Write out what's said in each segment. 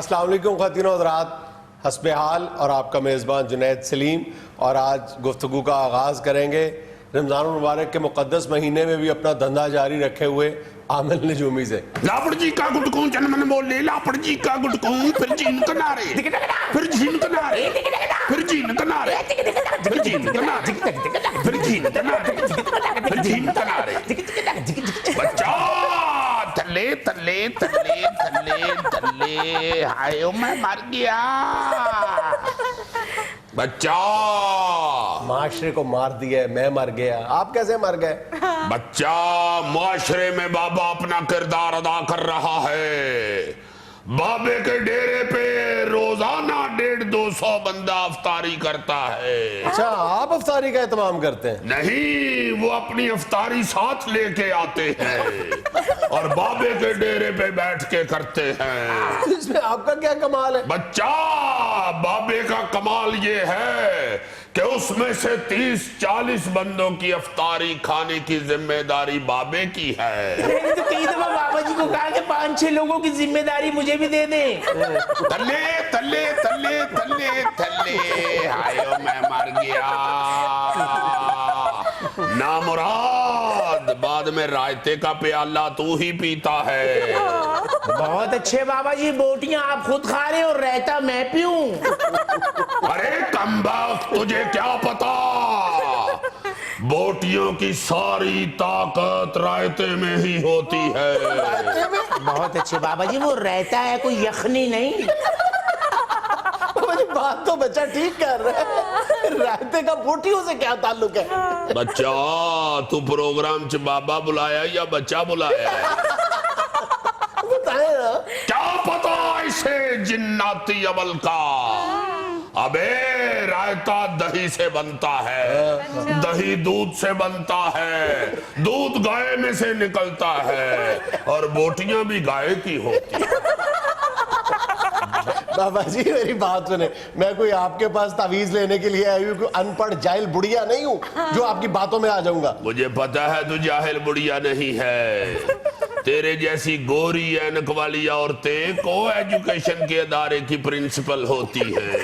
السلام علیکم خواتین و حضرات، حسب حال اور آپ کا میزبان جنید سلیم، اور آج گفتگو کا آغاز کریں گے رمضان المبارک کے مقدس مہینے میں بھی اپنا دھندا جاری رکھے ہوئے عامل نجومی سے۔ لاپڑ جی کا گٹکوں چنمن بولے، لاپڑ جی کا گٹکوں، پھر جین کنارے، پھر جین کنارے، پھر جین کنارے، پھر جین کنارے، پھر جین کنارے، پھر جین کنارے۔ بچہ تھلے تھلے تھلے تھلے تھلے، ہائے میں مر گیا بچہ۔ معاشرے کو مار دیا ہے، میں مر گیا، آپ کیسے مر گئے؟ بچہ معاشرے میں بابا اپنا کردار ادا کر رہا ہے۔ بابے کے ڈیرے پہ روزانہ 150-200 بندہ افطاری کرتا ہے۔ اچھا، آپ افطاری کا اہتمام کرتے ہیں؟ نہیں، وہ اپنی افطاری ساتھ لے کے آتے ہیں اور بابے کے ڈیرے پہ بیٹھ کے کرتے ہیں۔ اس میں آپ کا کیا کمال ہے؟ بچہ، بابے کا کمال یہ ہے کہ اس میں سے 30-40 بندوں کی افطاری کھانے کی ذمہ داری بابے کی ہے۔ میں نے تو کئی دفعہ بابا جی کو کہا کہ 5-6 لوگوں کی ذمہ داری مجھے بھی دے دیں۔ تلے تلے تلے تلے تلے، ہائے میں مر گیا نامراد، بعد میں رائتے کا پیالہ تو ہی پیتا ہے۔ بہت اچھے بابا جی، بوٹیاں آپ خود کھا رہے اور رہتا میں پیوں۔ ارے کمبخت، تجھے کیا پتا، بوٹیوں کی ساری طاقت رائتے میں ہی ہوتی ہے۔ بہت اچھے بابا جی، وہ رہتا ہے کوئی یخنی نہیں۔ بات تو بچہ ٹھیک کر رہا ہے، رائتے کا بوٹیوں سے کیا تعلق ہے؟ بچہ، تو پروگرام چ بابا بلایا یا بچہ بلایا ہے؟ بتائیں نا۔ کیا پتا اسے جناتی عمل کا۔ ابے رائتا دہی سے بنتا ہے، دہی دودھ سے بنتا ہے، دودھ گائے میں سے نکلتا ہے، اور بوٹیاں بھی گائے کی ہوتی ہیں۔ بابا جی میری بات سنیں، میں کوئی آپ کے پاس تعویذ لینے کے لیے آئی ہوں، کوئی ان پڑھ جاہل بڑھیا نہیں ہوں جو آپ کی باتوں میں آ جاؤں گا۔ مجھے پتا ہے تو جاہل بڑھیا نہیں ہے، تیرے جیسی گوری اینک والی عورتیں کو ایجوکیشن کے ادارے کی پرنسپل ہوتی ہیں،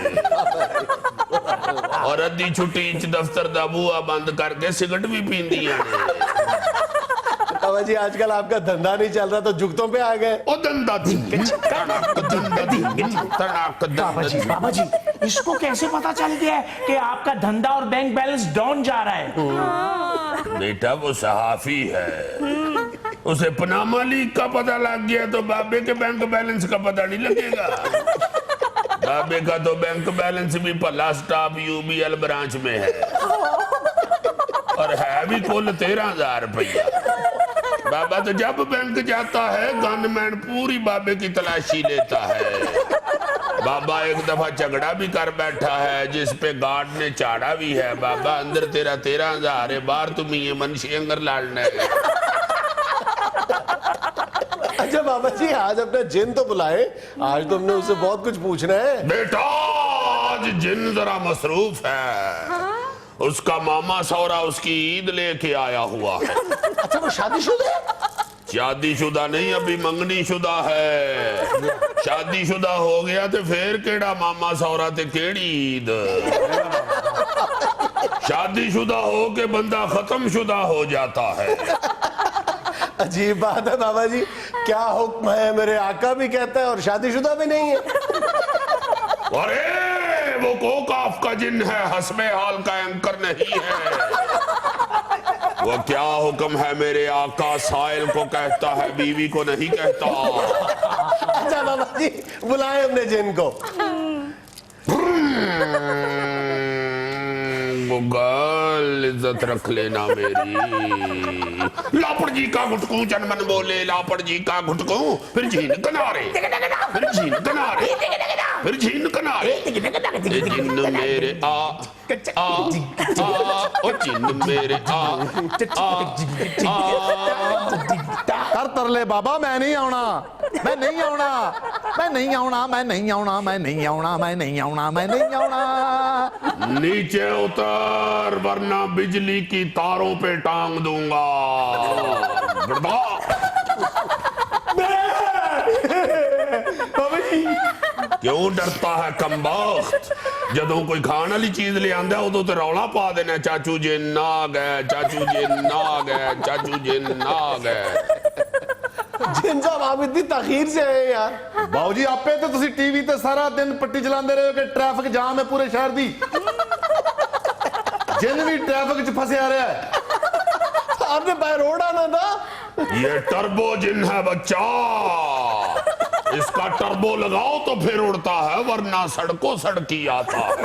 اور ادھی چھٹی دفتر دا بوا بند کر کے سگٹ بھی پیندیاں نے۔ بابا جی آج کل آپ کا دھندا نہیں چل رہا تو جگتوں پہ آ گئے۔ او دندہ دی بابا جی اس کو کیسے پتا چل گیا ہے کہ آپ کا دھندا اور بینک بیلنس ڈاؤن جا رہا ہے؟ بیٹا وہ صحافی ہے، اسے پناما لیگ کا پتہ لگ گیا تو بابے کے بینک بیلنس کا پتہ نہیں لگے گا۔ بابے کا تو بینک بیلنس بھی پلا سٹاپ UBL برانچ میں ہے، اور ہے بھی کل 13,000 روپیہ۔ بابا تو جب بینک جاتا ہے گن مین پوری بابے کی تلاشی لیتا ہے۔ بابا ایک دفعہ جھگڑا بھی کر بیٹھا ہے جس پہ گارڈ نے چاڑا بھی ہے، بابا اندر تیرا 13,000 ہے، باہر تمہیں یہ منشی انگر لڑنا ہے۔ اچھا بابا جی آج اپنا جن تو بلائے، آج تو ہم نے اس سے بہت کچھ پوچھنا ہے۔ بیٹا آج جن ذرا مصروف ہے، اس کا ماما سورا اس کی عید لے کے آیا ہوا ہے۔ اچھا وہ شادی شدہ ہے؟ شادی شدہ نہیں، ابھی منگنی شدہ ہے۔ شادی شدہ ہو گیا تو پھر کیڑا ماما سورا تے کیڑی عید۔ شادی شدہ ہو کے بندہ ختم شدہ ہو جاتا ہے۔ عجیب بات ہے بابا جی، کیا حکم ہے، میرے آقا بھی کہتا ہے اور شادی شدہ بھی نہیں ہے۔ ارے وہ کوکاف کا جن ہے، حسب حال کا اینکر نہیں ہے۔ وہ کیا حکم ہے میرے آقا سائل کو کہتا ہے، بیوی کو نہیں کہتا۔ اچھا بابا جی بلائیں اپنے جن کو۔ گل عزت رکھ لینا میری۔ لاپڑ جی کا گھٹکوں چنمن بولے، لاپڑ جی کا گھٹکوں، پھر جھین کنارے، پھر جھین کنارے، پھر جھین کنارے۔ جن میرے آ آ آ، او جن میرے آ آ۔ تر لے بابا میں نہیں آونا، میں نہیں آونا، میں نہیں آونا، میں نہیں آونا، میں نہیں آونا، میں نہیں آونا، میں نہیں آونا۔ نیچے اتر ورنہ بجلی کی تاروں پہ ٹانگ دوں گا۔ بابا جی क्यों डरता है कमबख्त? जदों कोई खाने वाली चीज ले आंदा उदों ते रौला पा देना, चाचू जी ना गए, चाचू जी ना गए, चाचू जी ना गए। जिन साहब आप इतनी तखीर से आए यार। ਬਾਊ ਜੀ ਆਪੇ ਤੇ ਤੁਸੀਂ ਟੀਵੀ ਤੇ ਸਾਰਾ ਦਿਨ ਪੱਟੀ ਚਲਾਉਂਦੇ ਰਹੇ ਹੋ ਕਿ ਟ੍ਰੈਫਿਕ ਜਾਮ ਹੈ ਪੂਰੇ ਸ਼ਹਿਰ ਦੀ। ਜਿੰਨ ਵੀ ਟ੍ਰੈਫਿਕ 'ਚ ਫਸਿਆ ਰਿਹਾ ਹੈ। आपने बाय रोड आना था। ये टर्बो जिन है बच्चा, इसका टर्बो लगाओ तो फिर उड़ता है, वरना सड़कों सड़की आता है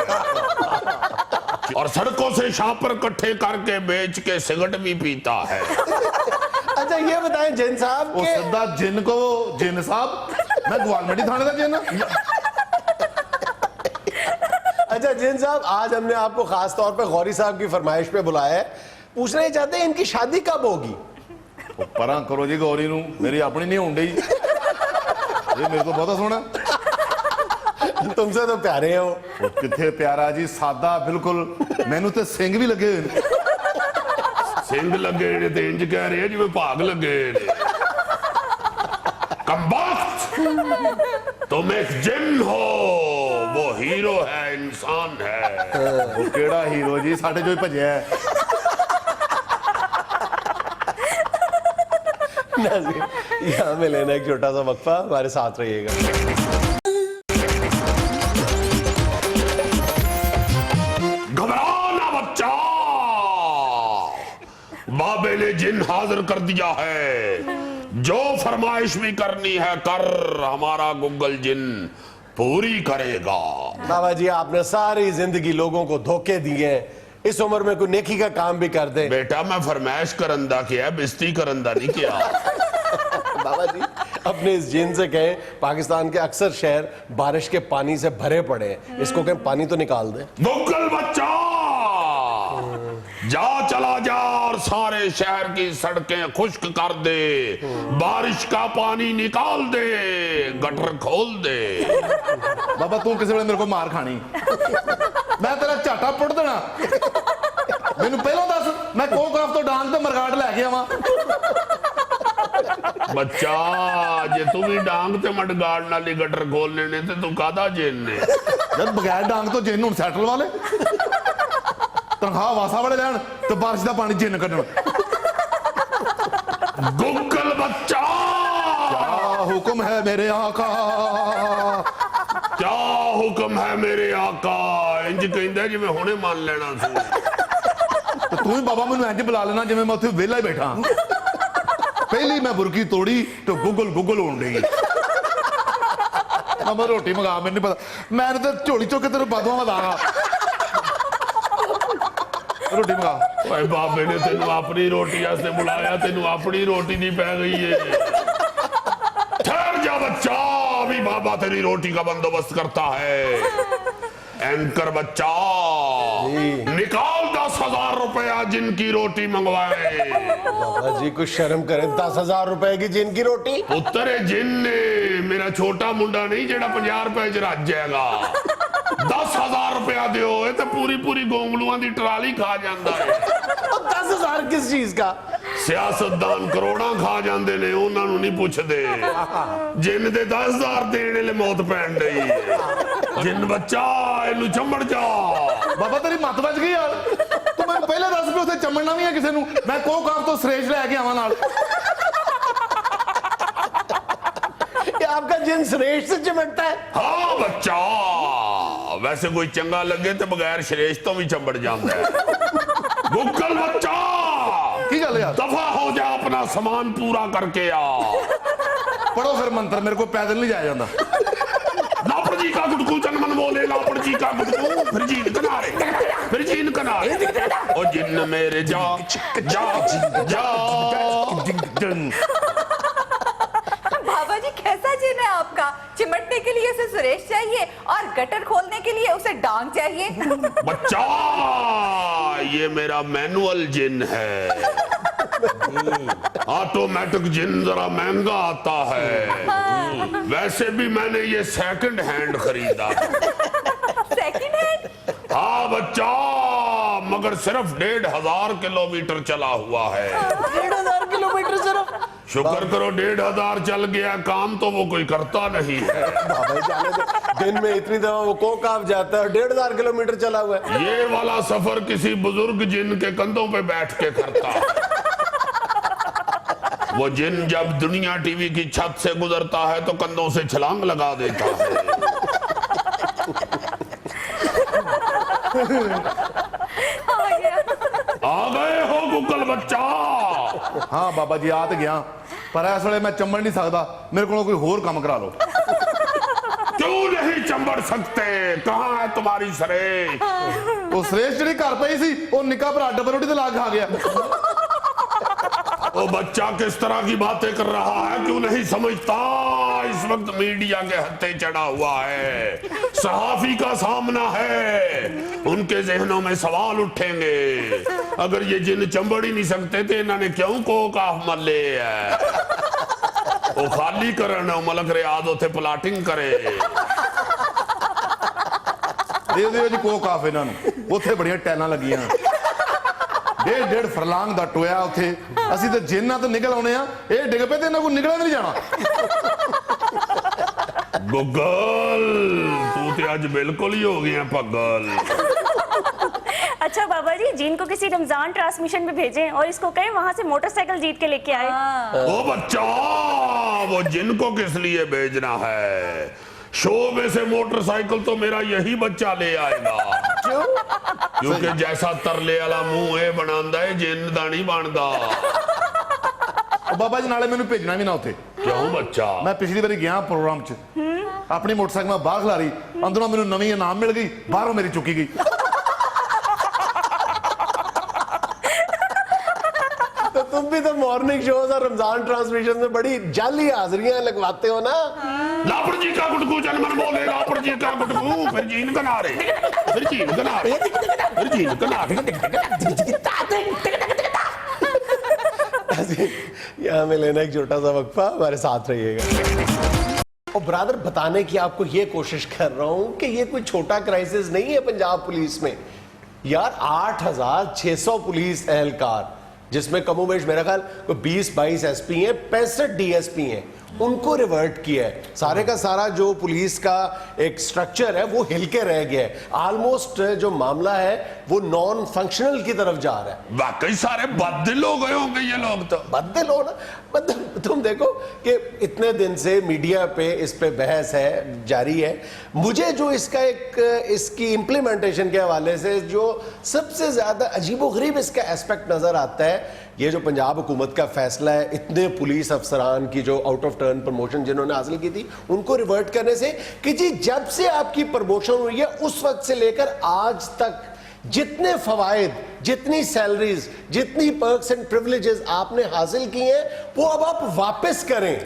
और सड़कों से शापर इकट्ठे करके बेच के सिगरेट भी पीता है। अच्छा ये बताएं जिन साहब ਉਹ के ਸਿੱਧਾ ਜਿੰਨ ਕੋ ਜਿੰਨ ਸਾਹਿਬ ਮੈਂ ਗਵਾਲਮੰਡੀ ਥਾਣੇ ਦਾ ਜਿੰਨ। अच्छा जिन साहब आज हमने आपको खास तौर पे गौरी साहब की फरमाइश पे बुलाया है, पूछना ही चाहते हैं इनकी शादी कब होगी? ਉਹ ਪਰਾਂ ਕਰੋ ਜੀ ਗੌਰੀ ਨੂੰ, ਮੇਰੀ ਆਪਣੀ ਨਹੀਂ ਹੋਣ ਡਈ। ਇਹ ਮੇਰੇ ਤੋਂ ਬਹੁਤਾ ਸੋਹਣਾ। तुमसे तो प्यारे हो। ਉਹ ਕਿੱਥੇ ਪਿਆਰਾ ਜੀ, ਸਾਦਾ ਬਿਲਕੁਲ। ਮੈਨੂੰ ਤੇ ਸਿੰਘ ਵੀ ਲੱਗੇ ਹੋਏ ਨੇ। सिंह लगे ने ते इंज कह रहे हैं जिवें भाग लगे ने। कमबख्त, तुम एक जिन हो, वो हीरो है, इंसान है। ਉਹ ਕਿਹੜਾ ਹੀਰੋ ਜੀ, ਸਾਡੇ ਚੋਂ ਹੀ ਭੱਜਿਆ ਹੈ। यहाँ में लेना एक छोटा सा वक्फा, हमारे साथ रहिएगा। घबराओ ना बच्चा, बाबे ने जिन हाजिर कर दिया है। जो फरमाइश भी करनी है कर, हमारा गूगल जिन पूरी करेगा। बाबा जी आपने सारी जिंदगी लोगों को धोखे दिए हैं, इस उम्र में कोई नेकी का काम भी कर दे। बेटा मैं फरमाइश करंदा किया, बिस्ती करंदा नहीं किया। बाबा जी अपने इस जिन से कहें पाकिस्तान के अक्सर शहर बारिश के पानी से भरे पड़े हैं, इसको कहें पानी तो निकाल दे। गूगल बच्चा जा, चला जा और सारे शहर की सड़कें खुश्क कर दे, बारिश का पानी निकाल दे, गटर खोल दे। ਬਾਬਾ ਤੂੰ ਕਿਸੇ ਵੇਲੇ ਮੇਰੇ ਕੋਲ ਮਾਰ ਖਾਣੀ, ਮੈਂ ਤੇਰਾ ਝਾਟਾ ਪੁੱਟ ਦੇਣਾ। ਮੈਨੂੰ ਪਹਿਲਾਂ ਦੱਸ, ਮੈਂ ਕੋਕਰਾਫ ਤੋਂ ਡਾਂਗ ਤੇ ਮਰਗਾੜ ਲੈ ਕੇ ਆਵਾਂ। ਬੱਚਾ ਜੇ ਤੂੰ ਵੀ ਡਾਂਗ ਤੇ ਮਡਗਾੜ ਨਾਲ ਹੀ ਗਟਰ ਖੋਲਨੇ ਨੇ ਤੇ ਤੂੰ ਕਾਹਦਾ ਜਿੰਨ ਨੇ? ਜਦ ਬਗੈਰ ਡਾਂਗ ਤੋਂ ਜਿੰਨ ਹੁਣ ਸੈਟਲ ਵਾਲੇ ਤਨਖਾਹ ਵਾਸਾ ਵਾਲੇ ਲੈਣ ਤੇ ਬਾਰਿਸ਼ ਦਾ ਪਾਣੀ ਜਿੰਨ ਕੱਢਣ। गूगल बच्चा क्या हुक्म है मेरे आका, क्या हुक्म है मेरे आका? इंज कहंदा जिवें हुणे मान लेना सी। ਤੇ ਤੂੰ ਹੀ ਬਾਬਾ ਮੈਨੂੰ ਇੰਜ ਬੁਲਾ ਲੈਣਾ ਜਿਵੇਂ ਮੈਂ ਉੱਥੇ ਵਿਹਲਾ ਹੀ ਬੈਠਾ। ਪਹਿਲੀ ਮੈਂ ਬੁਰਕੀ ਤੋੜੀ ਤੇ ਗੂਗਲ ਗੂਗਲ ਹੋਣ ਡਈ। ਮੈਂ ਰੋਟੀ ਮੰਗਾ, ਮੈਨੂੰ ਨਹੀਂ ਪਤਾ, ਮੈਂ ਤੇ ਝੋਲੀ ਚੁੱਕ ਕੇ ਤੈਨੂੰ ਬਾਦੂਆਂ ਵਧਾਗਾ। ਰੋਟੀ ਮੰਗਾ। ਓਏ ਬਾਬੇ ਨੇ ਤੈਨੂੰ ਆਪਣੀ ਰੋਟੀ ਵਾਸਤੇ ਬੁਲਾਇਆ, ਤੈਨੂੰ ਆਪਣੀ ਰੋਟੀ ਦੀ ਪੈ ਗਈ ਏ। ठहर जा बच्चा, अभी बाबा तेरी रोटी का बंदोबस्त करता है। एंकर बच्चा निकाल 10,000 रुपया जिनकी रोटी मंगवाए। बाबा जी कुछ शर्म करें, 10,000 रुपए की जिन की रोटी। उत्तरे जिन ने, मेरा छोटा मुंडा नहीं जेड़ा 50 रुपए च रज जाएगा। 10,000 रुपया दियो, ये तो पूरी पूरी गोंगलुआं दी ट्राली खा जांदा है। 10,000 किस चीज का? सियासतदान करोड़ां खा जांदे ने, उन्हां नूं नहीं पुछदे। जिन दे 10,000 देने ले मौत पैण डई है। जिन बच्चा इनू चंबड़ जा। ਬਾਬਾ ਤੇਰੀ ਮੱਤ ਵੱਜ ਗਈ ਯਾਰ, ਤੂੰ ਮੈਨੂੰ ਪਹਿਲਾਂ ਦੱਸ ਵੀ ਉੱਥੇ ਚੰਮੜਨਾ ਵੀ ਹੈ ਕਿਸੇ ਨੂੰ। ਮੈਂ ਕੋਕਾਫ ਤੋਂ ਸਰੇਸ਼ ਲੈ ਕੇ ਆਵਾਂ ਨਾਲ। ये आपका जिन सुरेश से चिमटता है। हाँ बच्चा, वैसे कोई चंगा लगे तो बगैर श्रेष्ठ तो भी चंबड़ जाता है। गूगल बच्चा ਕੀ ਗੱਲ ਯਾਰ? दफा हो जा, अपना सामान पूरा करके आ। ਪੜੋ ਫਿਰ ਮੰਤਰ, ਮੇਰੇ ਕੋਲ ਪੈਦਲ ਨਹੀਂ ਜਾਇਆ ਜਾਂਦਾ। लापड़ जी का गुटकू चनमन बोले, लापड़ जी का गुटकू, फिर जीन किनारे, फिर जीन किनारे। ओ जिन मेरे जा जा जा। बाबा जी कैसा जिन है आपका? चिमटने के लिए उसे सुरेश चाहिए और गटर खोलने के लिए उसे डांग चाहिए। बच्चा ये मेरा मैनुअल जिन है। ऑटोमेटिक जिन जरा महंगा आता है, वैसे भी मैंने ये सेकंड हैंड खरीदा। Second hand? हाँ बच्चा, मगर सिर्फ 1,500 किलोमीटर चला हुआ है। 1,500 किलोमीटर सिर्फ? शुक्र करो 1500 चल गया, काम तो वो कोई करता नहीं है। बाबा जी जाने दो, दिन में इतनी दफा वो कोक आप जाता है, 1500 किलोमीटर चला हुआ है। ये वाला सफर किसी बुजुर्ग जिन के कंधों पे बैठ के करता। वो जिन जब दुनिया टीवी की छत से गुजरता है तो कंधों से छलांग लगा देता है। आ गए हो कुकल बच्चा? हाँ बाबा जी आ तो गया, पर इस वे मैं चंबड़ नहीं सकता, मेरे को कोई होर काम करा लो। क्यों नहीं चंबड़ सकते? कहाँ है तुम्हारी सरेश? वो श्रेष्ठ जी घर पई सी, वो निक्का भरा डबल रोटी ते ला खा गया। वो बच्चा किस तरह की बातें कर रहा है, क्यों नहीं समझता? इस वक्त मीडिया के हत्थे चढ़ा हुआ है, सहाफी का सामना है, उनके जहनों में सवाल उठेंगे। अगर ये जिन चंबड़ ही नहीं सकते थे, इन्होंने क्यों कोक ऑफ मले है? वो खाली करन मलक रियाज उथे प्लाटिंग करे। दे दिओ जी कोक ऑफ इन्हां नूं, उत्थे बड़ियां टैलां लगियां, 1.5 फरलांग दा टोया उत्थे। ਅਸੀਂ ਤੇ ਜਿੰਨਾਂ ਤੋਂ ਨਿਕਲ ਆਉਣੇ ਆ, ਇਹ ਡਿੱਗ ਪਏ ਤੇ ਇਹਨਾਂ ਕੋ ਨਿਕਲਿਆ ਨਹੀਂ ਜਾਣਾ। गुगल तू ते आज बिल्कुल ही हो गया पगल। अच्छा बाबा जी, जिन को किसी रमजान ट्रांसमिशन में भेजें और इसको कहें वहां से मोटरसाइकिल जीत के लेके आए। ओ बच्चा, वो जिन को किस लिए भेजना है? शो में से मोटरसाइकिल तो मेरा यही बच्चा ले आएगा। क्यों? क्योंकि जैसा तरले वाला मुंह है बनांदा है, जिन दा नहीं बनदा। ਉਹ ਬਾਬਾ ਜੀ ਨਾਲੇ ਮੈਨੂੰ ਭੇਜਣਾ ਵੀ ਨਾ ਉੱਥੇ। क्यों बच्चा? ਮੈਂ ਪਿਛਲੀ ਵਾਰੀ ਗਿਆ ਪ੍ਰੋਗਰਾਮ 'ਚ, ਆਪਣੀ ਮੋਟਰਸਾਈਕਲ ਮੈਂ ਬਾਹਰ ਖਿਲਾਰੀ, ਅੰਦਰੋਂ ਮੈਨੂੰ ਨਵੀਂ ਇਨਾਮ ਮਿਲ ਗਈ, ਬਾਹਰੋਂ ਮੇਰੀ ਚੁੱਕੀ ਗਈ। तो तुम भी तो मॉर्निंग शोज और रमजान ट्रांसमिशन में बड़ी जाली हाजिरियां लगवाते हो ना। लापड़ जी का गुटकू जनमन बोले, लापड़ जी का गुटकू, फिर जीन कनारे, फिर जीन कनारे, फिर जीन कनारे। यहाँ में लेना एक छोटा सा वक्फा, हमारे साथ रहिएगा। और ब्रादर बताने की आपको ये कोशिश कर रहा हूं कि ये कोई छोटा क्राइसिस नहीं है पंजाब पुलिस में यार। 8600 पुलिस एहलकार, जिसमें कमोबेश मेरा ख्याल 20-22 एसपी हैं, 65 डीएसपी हैं, उनको रिवर्ट किया है। सारे का सारा जो पुलिस का एक स्ट्रक्चर है वो हिल के रह गया है। ऑलमोस्ट जो मामला है वो नॉन फंक्शनल की तरफ जा रहा है। वाकई सारे बददिल हो गए होंगे ये लोग तो। बददिल हो ना, मतलब तुम देखो कि इतने दिन से मीडिया पे इस पे बहस है, जारी है। मुझे जो इसका एक इसकी इम्प्लीमेंटेशन के हवाले से जो सबसे ज्यादा अजीबोगरीब इसका एस्पेक्ट नजर आता है, ये जो पंजाब हुकूमत का फैसला है इतने पुलिस अफसरान की जो आउट ऑफ टर्न प्रमोशन जिन्होंने हासिल की थी उनको रिवर्ट करने से, कि जी जब से आपकी प्रमोशन हुई है उस वक्त से लेकर आज तक जितने फवायद, जितनी सैलरीज, जितनी पर्क्स एंड प्रिविलेजेस आपने हासिल की हैं वो अब आप वापस करें।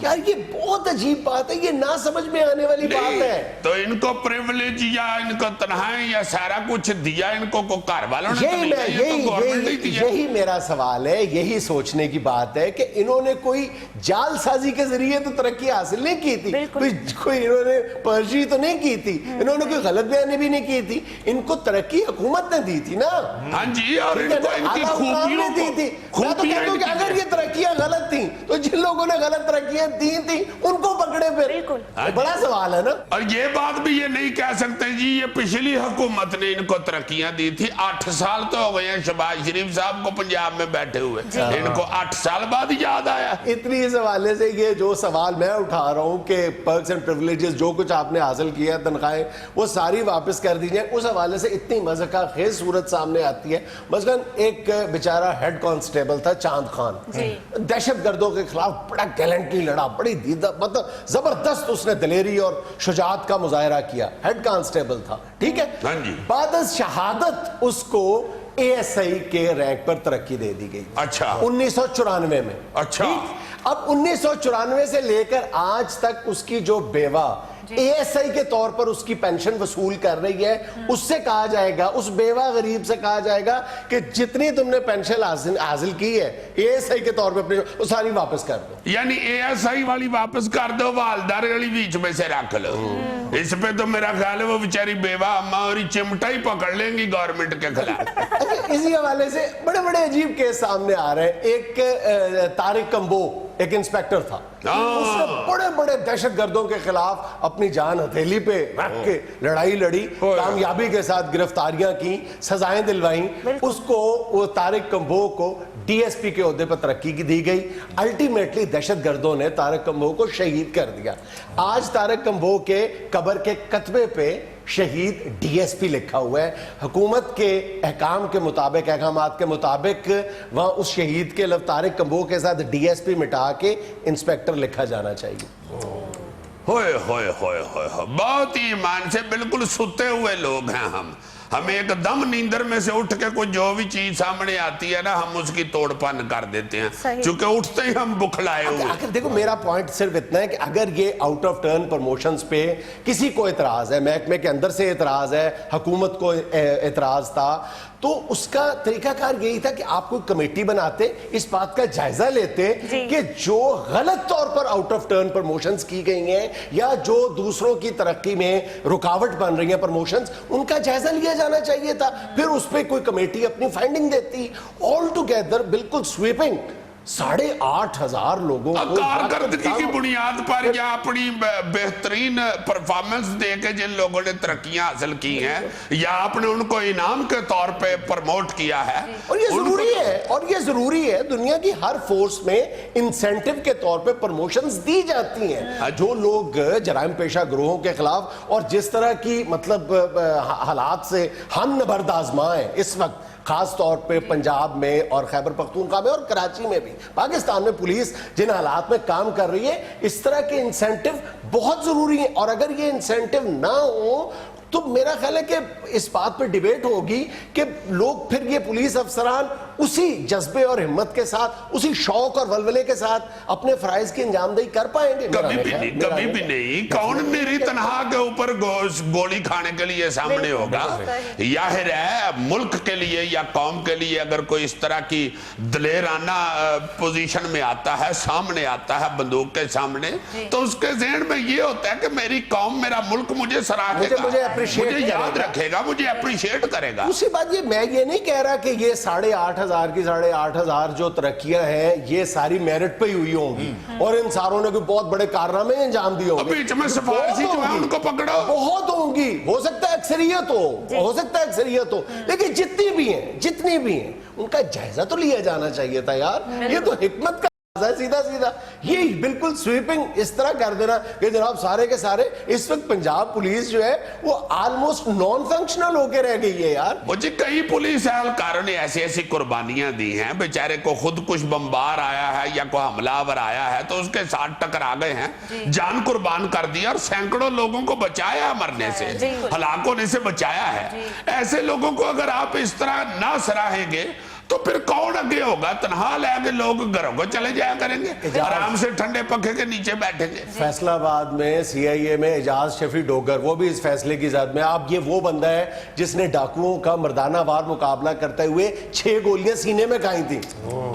यार ये बहुत अजीब बात है, ये ना समझ में आने वाली बात है। तो इनको प्रिविलेज या इनको तनख्वाहें या सारा कुछ दिया इनको को घर वालों ने तो नहीं दिया, ये तो गवर्नमेंट ने दिया। यही मेरा सवाल है, यही सोचने की बात है कि इन्होंने कोई जालसाजी के जरिए तो तरक्की हासिल नहीं की थी, कोई इन्होंने पर्ची तो नहीं की थी, इन्होंने कोई गलत बयानी भी नहीं की थी, इनको तरक्की हुकूमत ने दी थी ना। हाँ जी, और इनको इनकी खूबियों दी थी। मैं तो कहता हूं कि अगर ये तरक्कियां गलत थी तो जिन लोगों ने गलत तरक्कियां दी थी उनको पकड़े फिर। बिल्कुल बड़ा सवाल है ना। और ये बात भी ये नहीं कह सकते जी ये पिछली हुकूमत ने इनको तरक्कियां दी थी। 8 साल तो हो गए हैं शहबाज शरीफ साहब को पंजाब में बैठे हुए, इनको 8 साल बाद याद आया। इतनी इस हवाले से ये जो सवाल मैं उठा रहा हूं कि पर्क्स एंड प्रिविलेजेस जो कुछ आपने हासिल किया, तनख्वाहें वो सारी वापस कर दी जाए, उस हवाले से इतनी मज़ाक़ खेज सूरत सामने आती है। मसलन एक बेचारा हेड कांस्टेबल था चांद खान, दहशतगर्दों के खिलाफ बड़ा गैलेंटली लड़ा, बड़ी मतलब जबरदस्त उसने दिलेरी और शुजाअत का मुजाहरा किया, हेड कांस्टेबल था, ठीक है। हाँ जी। बाद शहादत उसको ASI के रैंक पर तरक्की दे दी गई। अच्छा। 1994 में। अच्छा। अब 1994 से लेकर आज तक उसकी जो बेवा ASI के तौर पर उसकी पेंशन वसूल कर रही है, उससे कहा जाएगा, उस बेवा गरीब से कहा जाएगा कि जितनी तुमने पेंशन हासिल की है ASI के तौर पर अपनी वो सारी वापस कर दो। यानी ASI वाली वापस कर दो, वालदार वाली बीच में से रख लो। इस पे तो मेरा ख्याल है वो बेचारी बेवा अम्मा और चिमटा ही पकड़ लेंगी गवर्नमेंट के खिलाफ। अच्छा, इसी हवाले से बड़े बड़े अजीब केस सामने आ रहे हैं। एक तारिक कंबो एक इंस्पेक्टर था, उसने बड़े बड़े दहशतगर्दों के खिलाफ अपनी जान हथेली पे रख के लड़ाई लड़ी, कामयाबी के साथ गिरफ्तारियां की, सजाएं दिलवाई। उसको, वो तारिक कंबो को DSP के ओहदे पर तरक्की की दी गई। अल्टीमेटली दहशतगर्दों ने तारिक कंबो को शहीद कर दिया। आज तारिक कंबो के कब्र के कतबे पे शहीद DSP लिखा हुआ है। हुकूमत के अहकाम के मुताबिक, अहकामात के मुताबिक वहाँ उस शहीद के लफ्ज़ तारिक कंबो के साथ DSP मिटा के इंस्पेक्टर लिखा जाना चाहिए। होए होए होए होए, बहुत ही ईमान से बिल्कुल सुते हुए लोग हैं हम। हमें एकदम नींदर में से उठ के कोई जो भी चीज सामने आती है ना, हम उसकी तोड़पन कर देते हैं, क्योंकि उठते ही हम बुखलाए हुए। अगर देखो, मेरा पॉइंट सिर्फ इतना है कि अगर ये आउट ऑफ टर्न प्रमोशंस पे किसी को एतराज है, महकमे के अंदर से एतराज है, हुकूमत को एतराज था, तो उसका तरीकाकार यही था कि आप कोई कमेटी बनाते, इस बात का जायजा लेते कि जो गलत तौर पर आउट ऑफ टर्न प्रमोशंस की गई हैं या जो दूसरों की तरक्की में रुकावट बन रही है प्रमोशंस, उनका जायजा लिया जाना चाहिए था। फिर उस पर कोई कमेटी अपनी फाइंडिंग देती। ऑल टुगेदर बिल्कुल स्वीपिंग 8,500 लोगों को कारकर्दगी की बुनियाद पर या अपनी बेहतरीन परफॉर्मेंस देके जिन लोगों ने तरक्कियां हासिल की हैं, या आपने उनको इनाम के तौर पे प्रमोट किया है, और ये जरूरी है, और ये जरूरी है। दुनिया की हर फोर्स में इंसेंटिव के तौर पे प्रमोशंस दी जाती हैं। जो लोग जराइम पेशा गिरोहों के खिलाफ और जिस तरह की मतलब हालात से हम नबर्द आजमा हैं इस वक्त, खास तौर पे पंजाब में और खैबर पख्तूनख्वा में और कराची में भी, पाकिस्तान में पुलिस जिन हालात में काम कर रही है, इस तरह के इंसेंटिव बहुत जरूरी है। और अगर ये इंसेंटिव ना हो तो मेरा ख्याल है कि इस बात पर डिबेट होगी कि लोग फिर ये पुलिस अफसरान उसी जज्बे और हिम्मत के साथ, उसी शौक और वलवले के साथ अपने फराइज की अंजामदही कर पाएंगे? कभी भी नहीं, कभी भी नहीं। कौन मेरी तनहा के ऊपर गोली खाने के लिए सामने होगा? जाहिर है मुल्क के लिए या कौम के लिए अगर कोई इस तरह की दलेराना पोजीशन में आता है, सामने आता है बंदूक के सामने, तो उसके ज़हन में ये होता है कि मेरी कौम, मेरा मुल्क मुझे सराहेगा, मुझे याद रखेगा, मुझे अप्रिशिएट करेगा। उसी बात, ये मैं ये नहीं कह रहा कि ये 8,500 की 8,500 जो तरक्कियां हैं ये सारी मेरिट पे ही हुई होंगी और इन सारों ने कोई बहुत बड़े कारनामे अंजाम दिए होंगे। बीच में सिफारिशी जो है उनको पकड़ो, बहुत होंगी, हो सकता है अक्सरियत हो सकता है अक्सरियत हो, लेकिन जितनी भी हैं उनका जायजा तो लिया जाना चाहिए था यार। ये तो हिकमत का सीधा सीधा ये बिल्कुल स्वीपिंग इस तरह कर देना कि जनाब सारे के सारे इस वक्त पंजाब पुलिस जो है वो ऑलमोस्ट नॉन फंक्शनल होके रह गई है यार। मुझे कई पुलिस एहलकारों ने ऐसी ऐसी कुर्बानियां दी हैं, बेचारे को खुद कुछ बमबार आया है या कोई हमलावर आया है तो उसके साथ टकरा गए हैं, जान कुर्बान कर दी और सैकड़ों लोगों को बचाया मरने से, हलाक होने से बचाया है। ऐसे लोगों को अगर आप इस तरह ना सराहेंगे तो फिर कौन आगे होगा? तनहा लेके लोग घरों को चले जाया करेंगे, आराम से ठंडे पंखे के नीचे बैठेंगे। फैसलाबाद में CIA में एजाज शफी डोगर, वो भी इस फैसले की जद में। आप ये वो बंदा है जिसने डाकुओं का मर्दाना वार मुकाबला करते हुए 6 गोलियां सीने में खाई थी।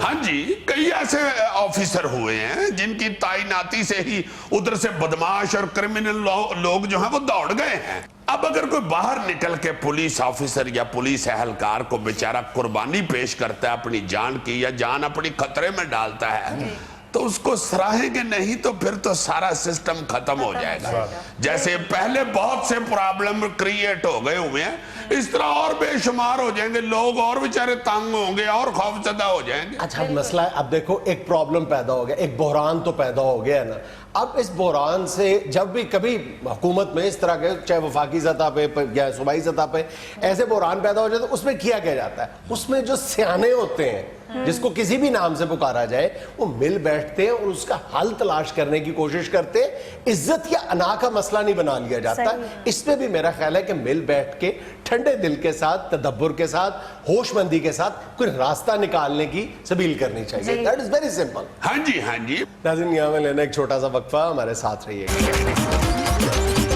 हाँ जी, कई ऐसे ऑफिसर हुए हैं जिनकी तैनाती से ही उधर से बदमाश और क्रिमिनल लोग जो हैं वो दौड़ गए हैं। अब अगर कोई बाहर निकल के पुलिस ऑफिसर या पुलिस एहलकार को बेचारा कुर्बानी पेश करता है अपनी जान की, या जान अपनी खतरे में डालता है, तो उसको सराहेंगे नहीं तो फिर तो सारा सिस्टम खत्म हो जाएगा। जैसे पहले बहुत से प्रॉब्लम क्रिएट हो गए हुए हैं, इस तरह और बेशुमार हो जाएंगे लोग, और बेचारे तंग होंगे और खौफजदा हो जाएंगे। अच्छा मसला है, अब देखो एक प्रॉब्लम पैदा हो गया, एक बहरान तो पैदा हो गया है ना। अब इस बहरान से जब भी कभी हुकूमत में इस तरह के, चाहे वफाकी सतह पे या सूबाई सतह पे ऐसे बहरान पैदा हो जाए तो उसमें किया क्या जाता है? उसमें जो सियाने होते हैं, जिसको किसी भी नाम से पुकारा जाए, वो मिल बैठते हैं और उसका हल तलाश करने की कोशिश करते हैं। इज्जत या अना का मसला नहीं बना लिया जाता। इसमें भी मेरा ख्याल है कि मिल बैठ के ठंडे दिल के साथ, तदब्बुर के साथ, होशमंदी के साथ कोई रास्ता निकालने की सबील करनी चाहिए। That is very simple. हाँ जी, हाँ जी। नाज़रीन, यहाँ में लेना एक छोटा सा वक्फा, हमारे साथ रहिएगा।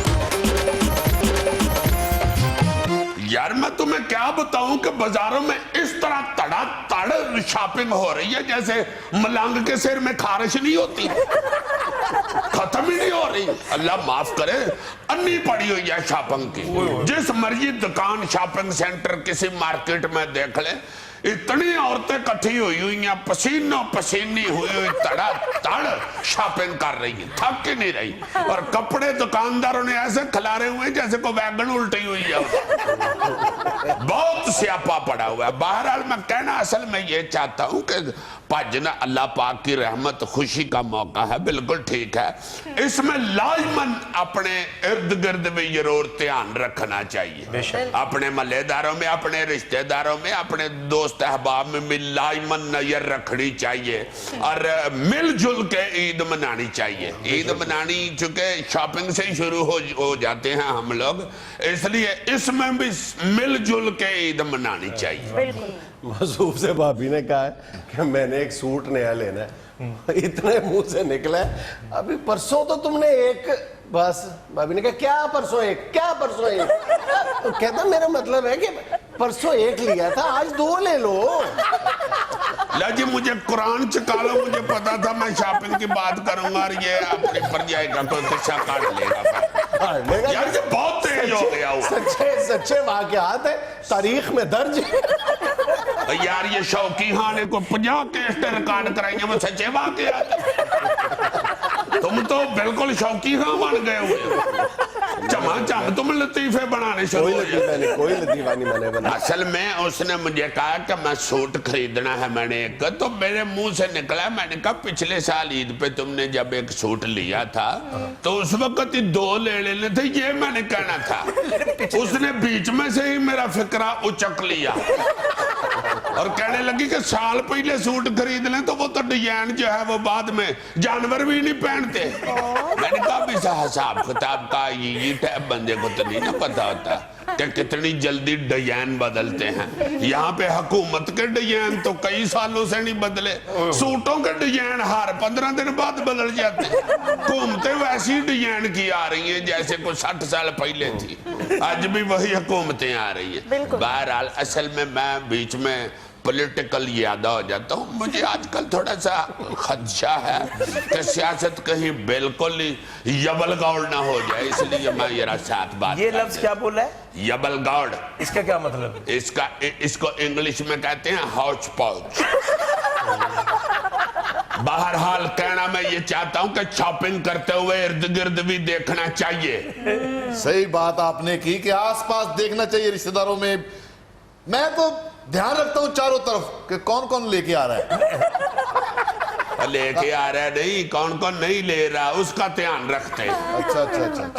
तुम्हें क्या बताऊं कि बाजारों में इस तरह तड़ा तड़ शॉपिंग हो रही है जैसे मलंग के सिर में खारिश नहीं होती, खत्म ही नहीं हो रही। अल्लाह माफ करे, अन्नी पड़ी हुई है शॉपिंग की। जिस मर्जी दुकान, शॉपिंग सेंटर, किसी मार्केट में देख ले, इतनी औरतें इकट्ठी हुई हैं, पसीनों पसीनी हुई तड़ा तड़ शॉपिंग कर रही है, थक ही नहीं रही। और कपड़े दुकानदारों ने ऐसे खिलारे हुए जैसे कोई वैगन उल्टी हुई है। बहुत स्यापा पड़ा हुआ है। बहरहाल मैं कहना असल में ये चाहता हूं कि भजना अल्लाह पाक की रहमत, खुशी का मौका है, बिल्कुल ठीक है। इसमें लाजमन अपने इर्द गिर्द भी जरूर ध्यान रखना चाहिए। अपने मल्लेदारों में, अपने रिश्तेदारों में, अपने दोस्त अहबाब में भी लाजमन नजर रखनी चाहिए और मिलजुल के ईद मनानी चाहिए। ईद मनानी चूंकि शॉपिंग से ही शुरू हो जाते हैं हम लोग, इसलिए इसमें भी मिलजुल के ईद मनानी चाहिए। मसूफ से भाभी ने कहा है कि मैंने एक सूट नया लेना है, इतने मुंह से निकला है अभी परसों तो तुमने एक, बस भाभी ने कहा क्या परसों एक, क्या परसों एक, तो कहता मेरा मतलब है कि परसों एक लिया था, आज दो ले लो। ला जी मुझे कुरान चुका लो, मुझे पता था मैं शॉपिंग की बात करूंगा और ये अपने पर जाएगा तो किस्सा काट लेगा। यार ये बहुत तेज हो गया वो। सच्चे वाकयात है, तारीख में दर्ज। यार ये शौकी खाने को 50 केस रिकॉर्ड कराएंगे, वो सच्चे वाकयात। तुम तो बिल्कुल शौकी खां बन गए हुए, चमाचम तुम लतीफे बनाने शुरू हो गए। कोई लतीफा नहीं मैंने बना। असल में उसने मुझे कहा कि मैं सूट खरीदना है, मैंने एक, तो मेरे मुंह से निकला, मैंने कहा पिछले साल ईद पे तुमने जब एक सूट लिया था तो उस वक्त ही 2 ले लेने थे, ये मैंने कहना था। उसने बीच में से ही मेरा फिक्रा उचक लिया और कहने लगी कि साल पहले सूट खरीद लें तो वो तो डिजाइन जो है वो बाद में जानवर भी नहीं पहनते। मैंने कहा भी हिसाब किताब का ये टैब बंदे को तो नहीं ना पता होता कि कितनी जल्दी डिजाइन बदलते हैं। यहाँ पे हुकूमत के डिजाइन तो कई सालों से नहीं बदले, सूटों के डिजाइन हर 15 दिन बाद बदल जाते हैं। हुकूमतें वैसी डिजाइन की आ रही हैं जैसे कोई 60 साल पहले थी, आज भी वही हुकूमतें आ रही है। बहरहाल असल में मैं बीच में पॉलिटिकल यादा हो जाता हूँ। मुझे आजकल थोड़ा सा खदशा है कि सियासत कहीं बिल्कुल ही यबलगौड़ ना हो जाए, इसलिए मैं जरा साथ बात। ये लफ्ज क्या बोला है? यबलगौड़। इसका क्या मतलब? इसको इंग्लिश में कहते हैं हौच पौच। बहरहाल कहना मैं ये चाहता हूँ कि शॉपिंग करते हुए इर्द गिर्द भी देखना चाहिए। सही बात आपने की कि आसपास देखना चाहिए रिश्तेदारों में। मैं तो ध्यान रखता हूँ चारों तरफ कि कौन कौन लेके आ रहा है। लेके आ रहा है नहीं, कौन कौन नहीं ले रहा उसका ध्यान रखते हैं। अच्छा।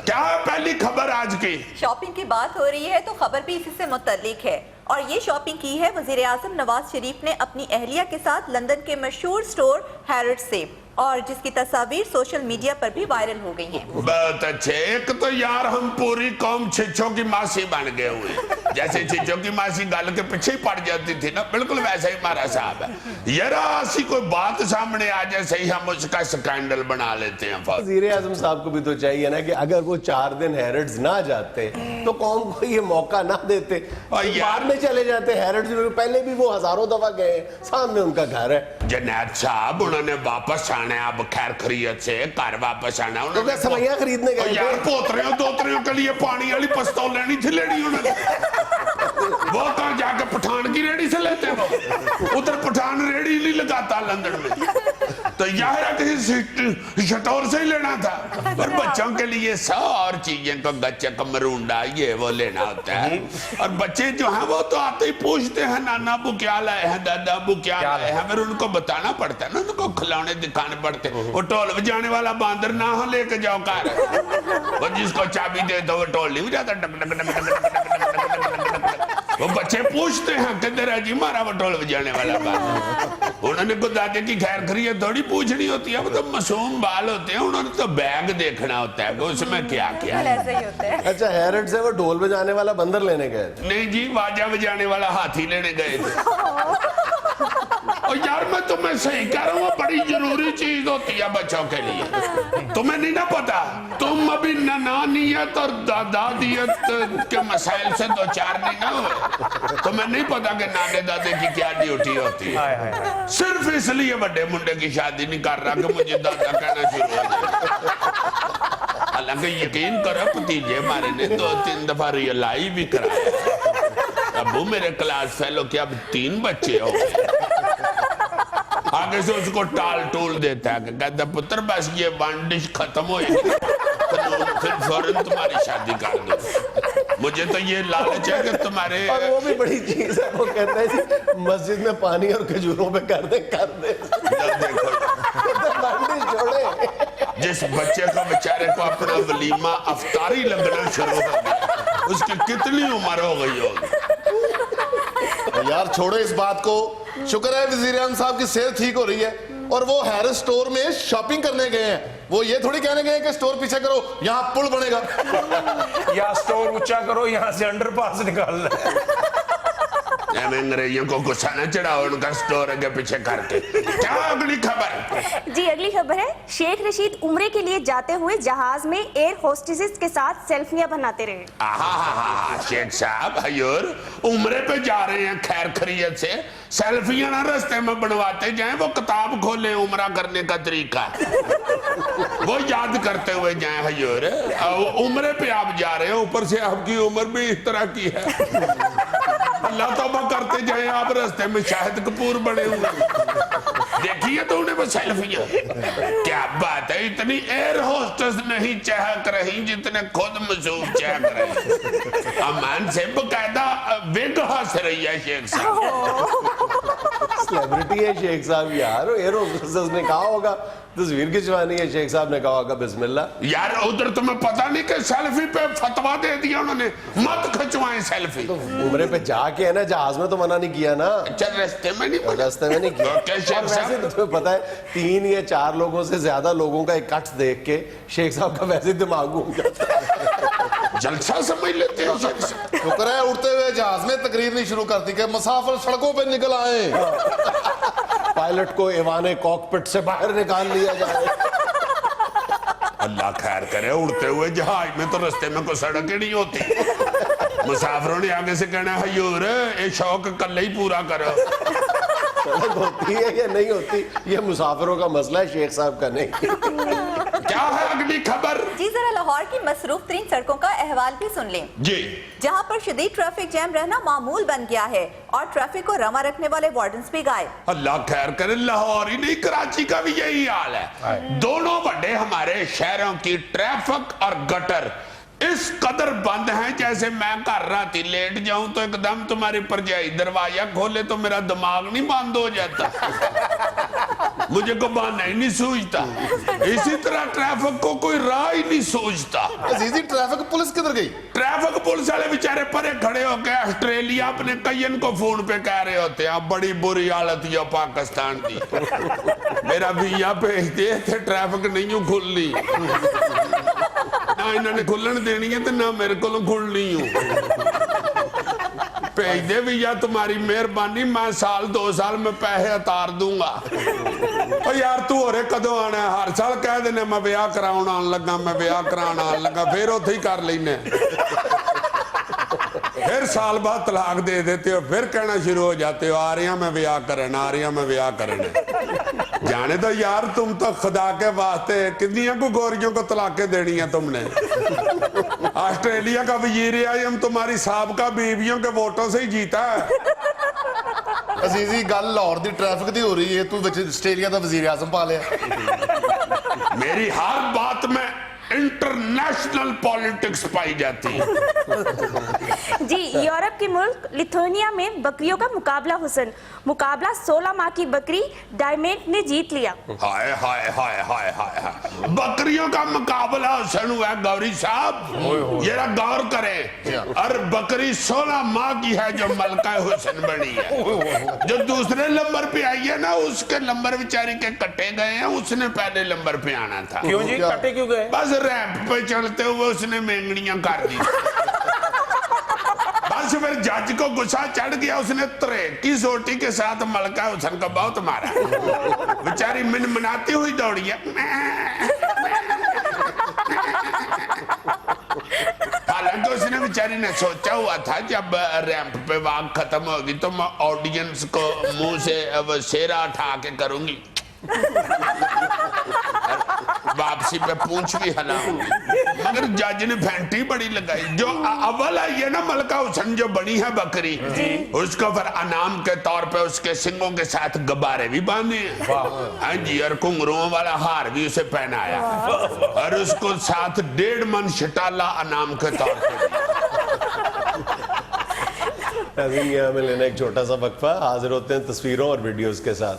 क्या पहली खबर आज की? शॉपिंग की बात हो रही है तो खबर भी इसी से मुतल्लिक है और ये शॉपिंग की है वजीर आजम नवाज शरीफ ने अपनी अहलिया के साथ लंदन के मशहूर स्टोर हैरिट्स से, और जिसकी तस्वीर सोशल मीडिया पर भी वायरल हो गई हैं। बहुत अच्छे। एक तो यार हम पूरी कौम छिछों की मासी बन गए हुए, जैसे छिछों की मासी गल के पीछे ही पड़ जाती थी ना, बिल्कुल वैसा ही हमारा साहब है। यार ऐसी कोई बात सामने आ जाए सही हम उसका स्कैंडल बना लेते हैं। वजीर आजम साहब को भी तो चाहिए ना कि अगर वो 4 दिन हैरिट्स ना जाते तो कौम को ये मौका ना देते, बाद में चले जाते हैरिट्स में। पहले भी वो हजारों दफा गए, सामने उनका घर है। जनाब साहब उन्होंने वापस आना, अब खैर खरीद से घर वापस आना। तो क्या सवैया खरीदने गए यार पोतरियों दोतरियों के लिए पानी वाली पिस्तौल लेनी थी, लेनी उन्होंने। वो कहाँ जाके पठान की रेडी से लेते हो, उधर पठान रेडी नहीं लगाता लंदन में, तो यार किसी शटोर से ही लेना था। और बच्चों के लिए 100 और चीजें को गच्चक मरूंडा ये वो लेना होता है। और बच्चे जो हैं वो तो आते ही पूछते हैं नाना अबू क्या लाए हैं, दादा अबू क्या लाए हैं, फिर उनको बताना पड़ता है ना, उनको खिलौने दिखाने पड़ते। वो ढोल बजाने वाला बांदर ना हो लेके जाओ कार, वो जिसको चाबी दे दो वो ढोल नहीं बजाता, टक टक टक टक। वो बच्चे पूछते हैं किधर है जी हमारा वो ढोल बजाने वाला बांदर। उन्होंने को दादे की खैर खरीद थोड़ी पूछनी होती है, वो तो मासूम बाल होते हैं, उन्होंने तो बैग देखना होता है उसमें क्या क्या ऐसा ही होता है। अच्छा हैरिट्स से वो ढोल बजाने वाला बंदर लेने गए? नहीं जी, बाजा बजाने वाला हाथी लेने गए थे। और यार मैं तुम्हें सही कह रहा हूँ, बड़ी जरूरी चीज होती है बच्चों के लिए। तुम्हें नहीं ना पता, तुम अभी नानियत और दादादियत के मसाइल से दो चार नहीं ना हुए। तुम्हें नहीं पता कि नाने दादे की क्या ड्यूटी होती है। सिर्फ इसलिए बड़े मुंडे की शादी नहीं कर रहा कि मुझे दादा कहना शुरू हो जाए। हालांकि यकीन करो भतीजे हमारे ने 2-3 दफा रियलाइज भी कराया। अबू मेरे क्लास फेलो के अब 3 बच्चे हो गए। आगे से उसको टाल टूल देता है, कहता पुत्र बस ये वांडिश खत्म होएगी फिर फौरन तुम्हारी शादी कर दो। मुझे तो ये लालच है कि तुम्हारे, और वो भी बड़ी चीज है, वो कहता है जी मस्जिद में पानी और खजूरों पे कर दे। देखो वांडिश छोड़े। जिस बच्चे को बेचारे को अपना वलीमा अफ्तारी लगना शुरू हो गया, उसकी कितनी उम्र हो गई होगी। यार छोड़ो इस बात को, शुक्र है वजीर आज़म साहब की सेहत ठीक हो रही है और वो हैरिस स्टोर में शॉपिंग करने गए हैं। वो ये थोड़ी कहने गए हैं कि स्टोर पीछे करो, यहाँ पुल बनेगा। या स्टोर ऊंचा करो, यहाँ से अंडरपास निकालना है। अंग्रेजों को गुस्सा न चढ़ाओ उनका स्टोर के पीछे करके। क्या अगली खबर? जी अगली खबर है, शेख रशीद उम्रे के लिए जाते हुए जहाज में एयर होस्टेसेस के साथ सेल्फियां बनाते रहे। आहा, शेख साहब हजूर उम्रे पे जा रहे हैं खैर खैरियत से, सेल्फियां ना रास्ते में बनवाते जाएं, वो किताब खोले उम्रा करने का तरीका, वो याद करते हुए जाएं हजूर। उम्रे पे आप जा रहे हैं, ऊपर से आपकी उम्र भी इस तरह की है। अल्लाह तौबा करते जाए, आप रास्ते में शाहिद कपूर बने हुए देखिए तो उन्हें वो सेल्फियां। क्या बात है, इतनी एयर होस्टेस नहीं चहक रही जितने खुद मसूफ चहक रहे। अमान से बकायदा विग हंस रही है शेख साहब। सेलिब्रिटी है शेख साहब यार, एयर होस्टेस ने कहा होगा, तस्वीर खिंचवानी है, शेख साहब ने कहा होगा बिस्मिल्लाह। यार उधर तुम्हें पता नहीं कि सेल्फी पे फतवा दे दिया उन्होंने, मत खिंचवाएं सेल्फी। तो उम्रे पे जाके है ना, जहाज में तो मना नहीं किया ना। अच्छा रास्ते में नहीं, रास्ते में नहीं किया। और वैसे तो तुम्हें पता है 3 या 4 लोगों से ज्यादा लोगों का इकट्ठ देख के शेख साहब का वैसे दिमाग घूम जाता है। जलसा समझ लेते हैं शेख साहब। शुक्र है उड़ते हुए जहाज में तकरीर नहीं शुरू करती कि मुसाफिर सड़कों पे निकल आए। पायलट को एवाने कॉकपिट से बाहर निकाल लिया जाए। अल्लाह खैर करे, उड़ते हुए जहाज में तो रास्ते में कोई सड़क ही नहीं होती। मुसाफिरों ने आगे से कहना है हजूर ये शौक कल ही पूरा करो। सड़क होती है या नहीं होती ये मुसाफिरों का मसला है, शेख साहब का नहीं। क्या है अगली खबर? जी जरा लाहौर की मसरूफ तरीन सड़कों का अहवाल भी सुन लें, जी जहां पर शदीद ट्रैफिक जैम रहना मामूल बन गया है और ट्रैफिक को रमा रखने वाले वार्डन्स भी गायब। अल्लाह खैर करे, लाहौर ही नहीं कराची का भी यही हाल है। दोनों बड़े हमारे शहरों की ट्रैफिक और गटर इस कदर बंद हैं, जैसे मैं घर राती लेट जाऊं तो एकदम तुम्हारी परजाई दरवाजा खोले तो मेरा दिमाग नहीं बंद हो जाता। मुझे को बहाना ही नहीं सूझता। इसी तरह ट्रैफिक को कोई राह ही नहीं सूझता। अजीजी ट्रैफिक पुलिस किधर गई? ट्रैफिक पुलिस वाले बेचारे परे खड़े होके ऑस्ट्रेलिया अपने कईयन को फोन पे कह रहे होते हैं बड़ी बुरी हालत है पाकिस्तान की, मेरा वीजा भेज दे थे, ट्रैफिक नहीं खुलनी, ना इन्होंने खुलन देनी है तो ना मेरे को खुलनी हूँ, भेज दे वीजा, तुम्हारी मेहरबानी, मैं 1-2 साल में पैसे उतार दूंगा। ओ यार तू होरे कदों आना है? हर साल कह देने मैं ब्याह कराउण आन लगा, मैं ब्याह कराउण आन लगा, फिर उत्थे ही कर लेने, फिर साल बाद तलाक दे देते हो, फिर कहना शुरू हो जाते हो आ रही मैं ब्याह करना, आ रही मैं ब्याह करना। जाने तो यार तुम तो खुदा के वास्ते कितनी को गोरियों को तलाकें देनी है तुमने। ऑस्ट्रेलिया का वजीर आज़म तुम्हारी साबका बीवियों के वोटों से ही जीता है। अजीजी गल लाहौर दी ट्रैफिक दी हो रही है, तू विच आस्ट्रेलिया दा वजीर आज़म पा लिया। मेरी हर बात में इंटरनेशनल पॉलिटिक्स पाई जाती है। जी यूरोप के मुल्क लिथुआनिया में बकरियों का मुकाबला हुसन, मुकाबला 16 माह की बकरी डायमंड ने जीत लिया। हाय हाय हाय हाय हाय हाय, बकरियों का मुकाबला हुसन हुआ गौरी साहब, जरा गौर करें। और बकरी 16 माह की है जो मलका हुसन बनी है। जो दूसरे नंबर पे आई है ना उसके नंबर बेचारे के कटे गए हैं, उसने पहले नंबर पे आना था। क्यों जी, कटे क्यों गए? बस रैंप पे चलते हुए उसने मेंगड़ियां कर दी। बस बस फिर जज को गुस्सा चढ़ गया, उसने त्रे की सोटी के साथ मलका हुसैन को बहुत मारा। बेचारी मिनमिनाती हुई दौड़ी है। हालांकि उसने बेचारी ने सोचा हुआ था जब रैंप पे वाक खत्म होगी तो मैं ऑडियंस को मुंह से अब सेरा उठा के करूंगी, वापसी पे पूंछ भी हिलाऊंगी। मगर जज ने फैंटी बड़ी लगाई। जो अव्वल आई है ना मलका हुसैन जो बनी है बकरी, उसको फिर अनाम के तौर पे उसके सिंगों के साथ गुब्बारे भी बांधे हैं। हाँ जी, और घुंघरुओं वाला हार भी उसे पहनाया और उसको साथ 1.5 मन शटाला अनाम के तौर पे। ये हमें लेना एक छोटा सा वक्फा, हाजिर होते हैं तस्वीरों और वीडियोस के साथ।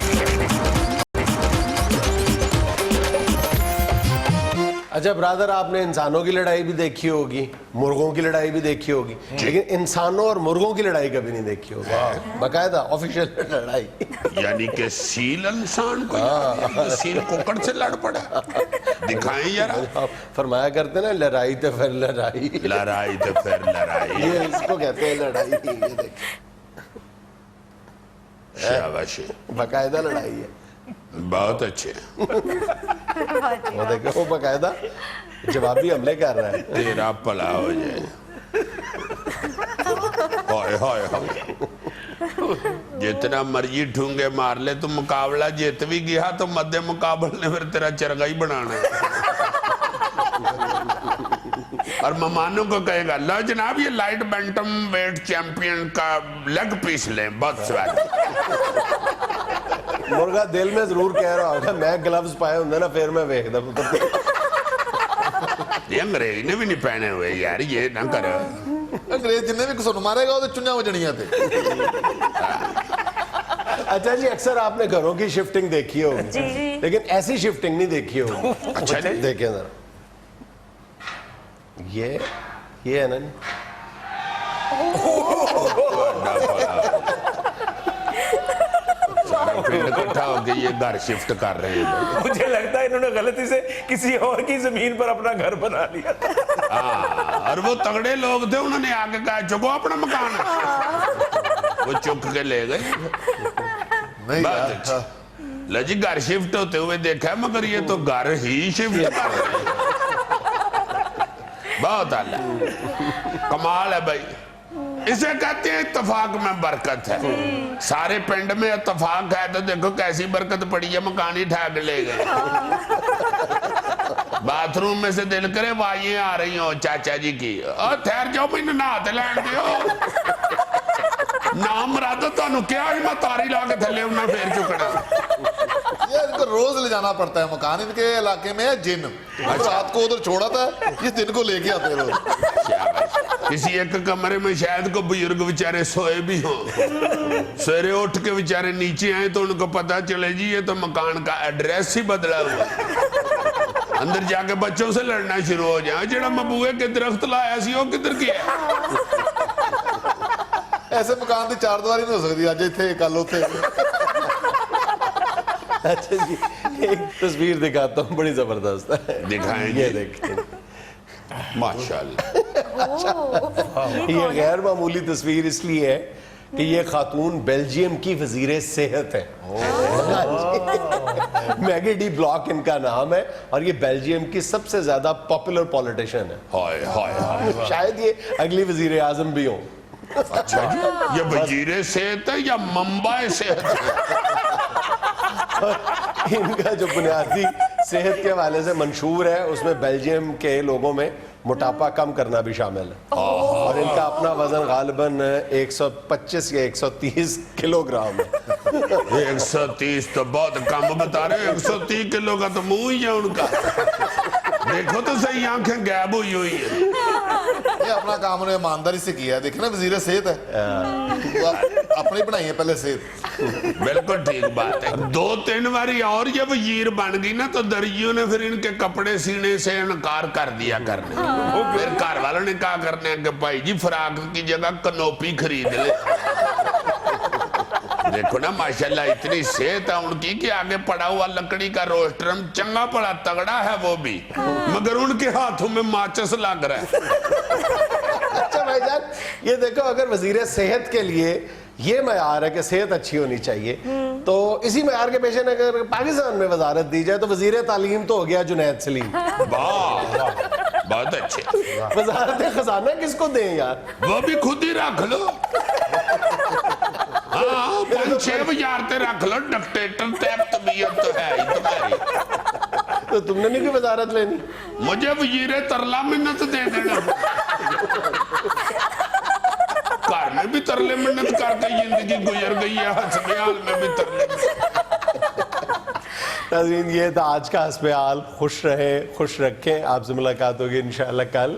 अच्छा ब्रादर, आपने इंसानों की लड़ाई भी देखी होगी, मुर्गों की लड़ाई भी देखी होगी, लेकिन इंसानों और मुर्गों की लड़ाई कभी नहीं देखी होगी, बकायदा ऑफिशियल लड़ाई। यानी कि सील इंसान को सील कुकड़ से लड़ पड़ा। दिखाएं यार। आप फरमाया करते ना, लड़ाई तो फिर लड़ाई, लड़ाई तो फिर लड़ाई, ये इसको कहते हैं लड़ाई। ये देखिए, शाबाश, बकायदा लड़ाई है, बहुत अच्छे। वो देखो वो बकायदा जवाबी हमले कर रहा है। तेरा भला हो जाए। हाय हाय हाय, जितना मर्जी ठूंगे मार ले, तो मुकाबला जीत भी गया तो मध्य मुकाबले ने फिर तेरा चरगा ही बनाना है। और मेहमानों को कहेगा, लो जनाब ये लाइट बैंटम वेट चैंपियन का लेग पीस लें, बहुत स्वाद। मुर्गा दिल में जरूर कह रहा होगा, मैं ग्लव्स पाए होंगे ना फिर मैं वेखदा। ये अंग्रेज ने भी नहीं पहने हुए यार, ये ना करो। अंग्रेज जिन्हें भी कुछ मारेगा वो तो चुनिया हो जनिया थे। अच्छा जी, अक्सर आपने घरों की शिफ्टिंग देखी होगी, जी जी। लेकिन ऐसी शिफ्टिंग नहीं देखी होगी। अच्छा जी। देखिए जरा, ये है ना, सारा पिंड इकट्ठा होके ये घर शिफ्ट कर रहे हैं। मुझे लगता है इन्होंने गलती से किसी और की जमीन पर अपना घर बना लिया। हाँ, और वो तगड़े लोग थे, उन्होंने आके कहा चुको अपना मकान, वो चुक के ले गए। नहीं बात यार, अच्छी। लो जी, घर शिफ्ट होते हुए देखा, मगर ये तो घर ही शिफ्ट कर रहे हैं। बहुत आला, कमाल है भाई। इसे कहते हैं इत्तेफाक में बरकत है। सारे पिंड में इत्तेफाक है तो देखो कैसी बरकत पड़ी है, मकान ही ढाक ले गए। बाथरूम में से दिल करे वाइये आ रही हो चाचा जी की, और ठहर जाओ मैंने नहाते लैन दियो नाम राधा तो क्या ही मैं तारी ला के थले उन्हें फेर चुकना। ये इनको रोज ले जाना पड़ता है मकान, इनके इलाके में है जिन। रात को उधर छोड़ा था, इस दिन को लेके आते रोज। किसी एक कमरे में शायद को बुजुर्ग बेचारे सोए भी हो, सवेरे उठ के बेचारे नीचे आए तो उनको पता चले जी ये तो मकान का एड्रेस ही बदला हुआ। अंदर जाके बच्चों से लड़ना शुरू हो जाए, जेड़ा मबूए के दरख्त लाया सी वो किधर गया। ऐसे मकान की 4 दीवारी नहीं हो सकती, अज इथे कल उथे। अच्छा जी, एक तस्वीर दिखाता हूँ, बड़ी जबरदस्त है। दिखाएं ये जी। देखिए, माशाल्लाह। ये गैर मामूली तस्वीर इसलिए है कि ये खातून बेल्जियम की वजीर सेहत है। मैगी डी ब्लॉक इनका नाम है और ये बेल्जियम की सबसे ज्यादा पॉपुलर पॉलिटिशियन है। हाय हाय हाय। शायद ये अगली वजीर आजम भी हो। अच्छा जी, ये वजीरे सेहत है या मुंबई सेहत है? इनका जो बुनियादी सेहत के हवाले से मंशूर है, उसमें बेल्जियम के लोगों में मोटापा कम करना भी शामिल है। और इनका अपना वजन गालिबन 125 या 130 किलोग्राम है। 130 तो बहुत कम बता रहे हो, 130 किलो का तो मुंह ही है उनका। देखो तो सही, आंखें गैब हुई हुई है। ये अपना काम उन्होंने ईमानदारी से किया है। देखना वजीर सेहत है, अपनी बनाई है पहले सेहत। बिल्कुल ठीक बात है। 2-3 बारी और ये वजीर बन गई ना तो दर्जियों ने फिर इनके कपड़े सीने से इनकार कर दिया करने। फिर घर वालों ने कहा करने कि भाई जी फ्राक की जगह कनोपी खरीद ले। देखो ना माशाल्लाह इतनी सेहत है उनकी कि आगे पड़ा हुआ लकड़ी का रोस्टर चंगा पड़ा तगड़ा है वो भी, मगर उनके हाथों में माचिस लग रहा है। अच्छा भाईजान, یہ دیکھو اگر وزیر صحت کے لیے یہ معیار ہے کہ صحت اچھی ہونی چاہیے تو اسی معیار کے پیش نظر اگر پاکستان میں وزارت دی جائے تو وزیر تعلیم تو ہو گیا جنید سلیم. بہت اچھے. وزارت خزانہ کس کو دیں یار؟ وہ بھی خود ہی رکھ لو. ہاں 5-6 وزارتیں رکھ لو. ڈکٹیٹر ٹیپ طبیعت تو ہے ہی تمہاری. تو تم نے نہیں کوئی وزارت لینی؟ مجھے وزیر ترلا منت دے دینا. گھر میں بھی ترلے منت کر کے زندگی گزر گئی ہے, حسب حال میں بھی ترلے. ناظرین یہ تھا آج کا حسب حال. خوش رہیں, خوش رکھیں. آپ سے ملاقات ہوگی انشاءاللہ کل.